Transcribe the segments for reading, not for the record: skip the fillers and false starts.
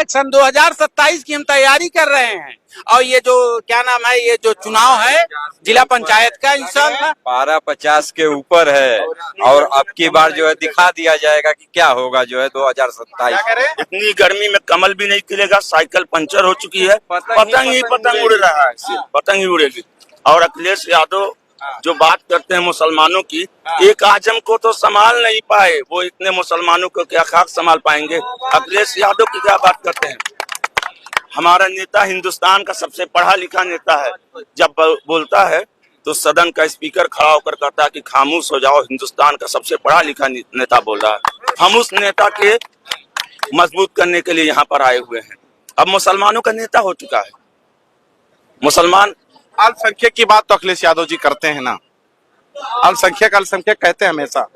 सन 2027 की हम तैयारी कर रहे हैं और ये जो क्या नाम है, ये जो चुनाव है जिला पंचायत का इंशाल्लाह 1250 के ऊपर है और अब की बार जो है दिखा दिया जाएगा कि क्या होगा जो है 2027। इतनी गर्मी में कमल भी नहीं खिलेगा, साइकिल पंचर हो चुकी है, पतंग ही पतंग उड़ रहा है, सिर्फ पतंग ही उड़ेगी। और अखिलेश यादव जो बात करते हैं मुसलमानों की, एक आजम को तो संभाल नहीं पाए, वो इतने मुसलमानों को क्या खाक संभाल पाएंगे। अखिलेश यादव की क्या बात करते हैं। हमारा नेता हिंदुस्तान का सबसे पढ़ा लिखा नेता है, जब बोलता है तो सदन का स्पीकर खड़ा होकर कहता है कि खामोश हो जाओ, हिंदुस्तान का सबसे पढ़ा लिखा नेता बोल रहा है। हम उस नेता के मजबूत करने के लिए यहाँ पर आए हुए हैं। अब मुसलमानों का नेता हो चुका है। मुसलमान अल्पसंख्यक की बात तो अखिलेश यादव जी करते हैं ना, अल्पसंख्यक कहते हैं हमेशा।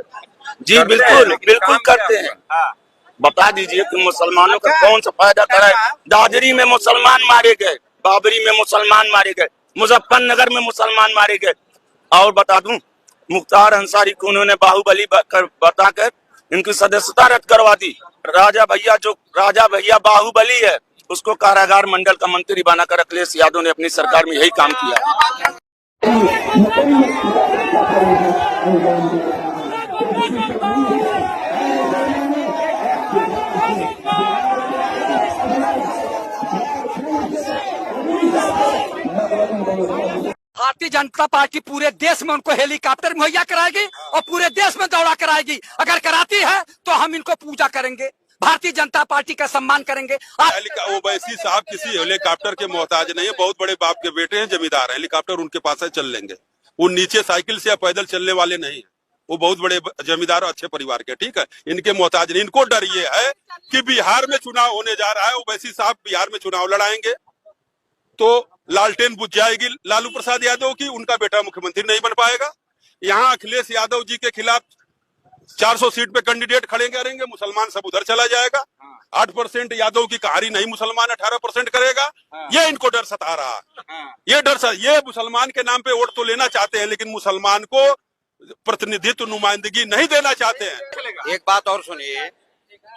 जी बिल्कुल बिल्कुल करते हैं। बता दीजिए कि मुसलमानों का कौन सा फायदा करा है। दादरी में मुसलमान मारे गए, बाबरी में मुसलमान मारे गए, मुजफ्फरनगर में मुसलमान मारे गए। और बता दूं, मुख्तार अंसारी को उन्होंने बाहुबली बताकर इनकी सदस्यता रद्द करवा दी। राजा भैया बाहुबली है, उसको कारागार मंडल का मंत्री बनाकर अखिलेश यादव ने अपनी सरकार में यही काम किया। भारतीय जनता पार्टी पूरे देश में उनको हेलीकॉप्टर मुहैया कराएगी और पूरे देश में दौड़ा कराएगी। अगर कराती है तो हम इनको पूजा करेंगे, भारतीय जनता पार्टी का सम्मान करेंगे। ओवैसी साहब किसी हेलीकॉप्टर के मोहताज नहीं है, बहुत बड़े बाप के बेटे हैं, जमींदार हैं, हेलीकॉप्टर उनके पास है, चल लेंगे। वो नीचे साइकिल से या पैदल चलने वाले नहीं है, वो बहुत बड़े जमींदार और अच्छे परिवार के, ठीक है, इनके मोहताज नहीं। इनको डर ये है कि बिहार में चुनाव होने जा रहा है, ओवैसी साहब बिहार में चुनाव लड़ाएंगे तो लालटेन बुझ जाएगी लालू प्रसाद यादव की, उनका बेटा मुख्यमंत्री नहीं बन पाएगा। यहाँ अखिलेश यादव जी के खिलाफ 400 सीट पे कैंडिडेट खड़े करेंगे, मुसलमान सब उधर चला जाएगा। 8% यादव की कहानी नहीं, मुसलमान 18% करेगा। ये इनको डर सता रहा है। ये मुसलमान के नाम पे वोट तो लेना चाहते हैं, लेकिन मुसलमान को प्रतिनिधित्व नुमाइंदगी नहीं देना चाहते हैं। एक बात और सुनिए,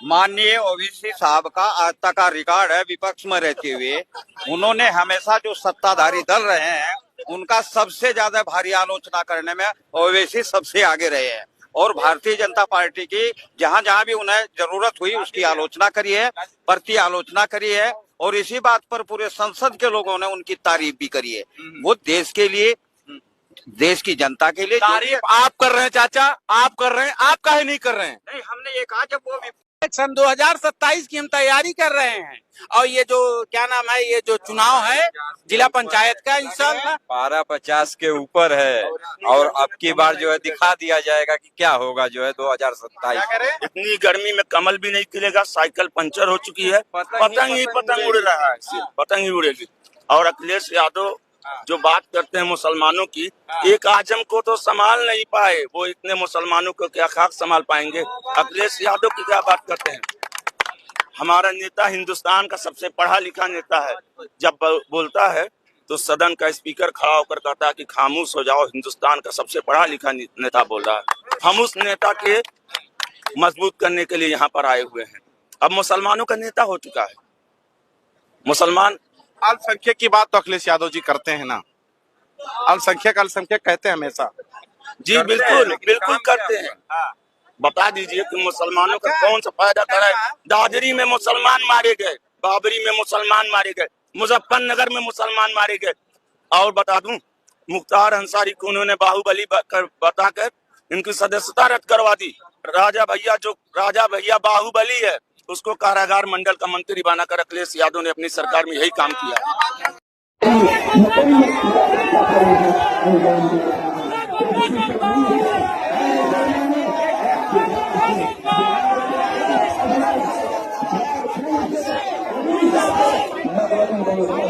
माननीय ओवैसी साहब का आज तक का रिकॉर्ड है, विपक्ष में रहते हुए उन्होंने हमेशा जो सत्ताधारी दल रहे हैं उनका सबसे ज्यादा भारी आलोचना करने में ओवैसी सबसे आगे रहे हैं। और भारतीय जनता पार्टी की जहां जहां भी उन्हें जरूरत हुई उसकी आलोचना करी है, प्रति आलोचना करी है। और इसी बात पर पूरे संसद के लोगों ने उनकी तारीफ भी करी है। वो देश के लिए, देश की जनता के लिए तारीफ आप कर रहे हैं चाचा, आप कर रहे हैं, आप काहे नहीं कर रहे हैं? नहीं, हमने ये कहा जब वो सन 2027 की हम तैयारी कर रहे हैं और ये जो क्या नाम है, ये जो चुनाव है जिला पंचायत का इंशाल्लाह 1250 के ऊपर है और अब की बार जो है दिखा दिया जाएगा कि क्या होगा जो है 2027। इतनी गर्मी में कमल भी नहीं खिलेगा, साइकिल पंचर हो चुकी है, पतंग ही पतंग उड़ रहा है, सिर्फ पतंग ही उड़ेगी। और अखिलेश यादव जो बात करते हैं मुसलमानों की, एक आजम को तो संभाल नहीं पाए, वो इतने मुसलमानों को क्या खाक संभाल पाएंगे। अखिलेश यादव की क्या बात करते हैं। हमारा नेता हिंदुस्तान का सबसे पढ़ा लिखा नेता है, जब बोलता है तो सदन का स्पीकर खड़ा होकर कहता है कि खामोश हो जाओ, हिंदुस्तान का सबसे पढ़ा लिखा नेता बोल रहा है। हम उस नेता के मजबूत करने के लिए यहाँ पर आए हुए हैं। अब मुसलमानों का नेता हो चुका है। मुसलमान अल्पसंख्यक की बात तो अखिलेश यादव जी करते हैं ना, अल्पसंख्यक कहते हैं हमेशा। जी बिल्कुल बिल्कुल करते हैं। बता दीजिए कि मुसलमानों का कौन सा फायदा करा है। दादरी में मुसलमान मारे गए, बाबरी में मुसलमान मारे गए, मुजफ्फरनगर में मुसलमान मारे गए। और बता दूं, मुख्तार अंसारी को उन्होंने बाहुबली बताकर इनकी सदस्यता रद्द करवा दी। राजा भैया बाहुबली है, उसको कारागार मंडल का मंत्री बनाकर अखिलेश यादव ने अपनी सरकार में यही काम किया। Thank you.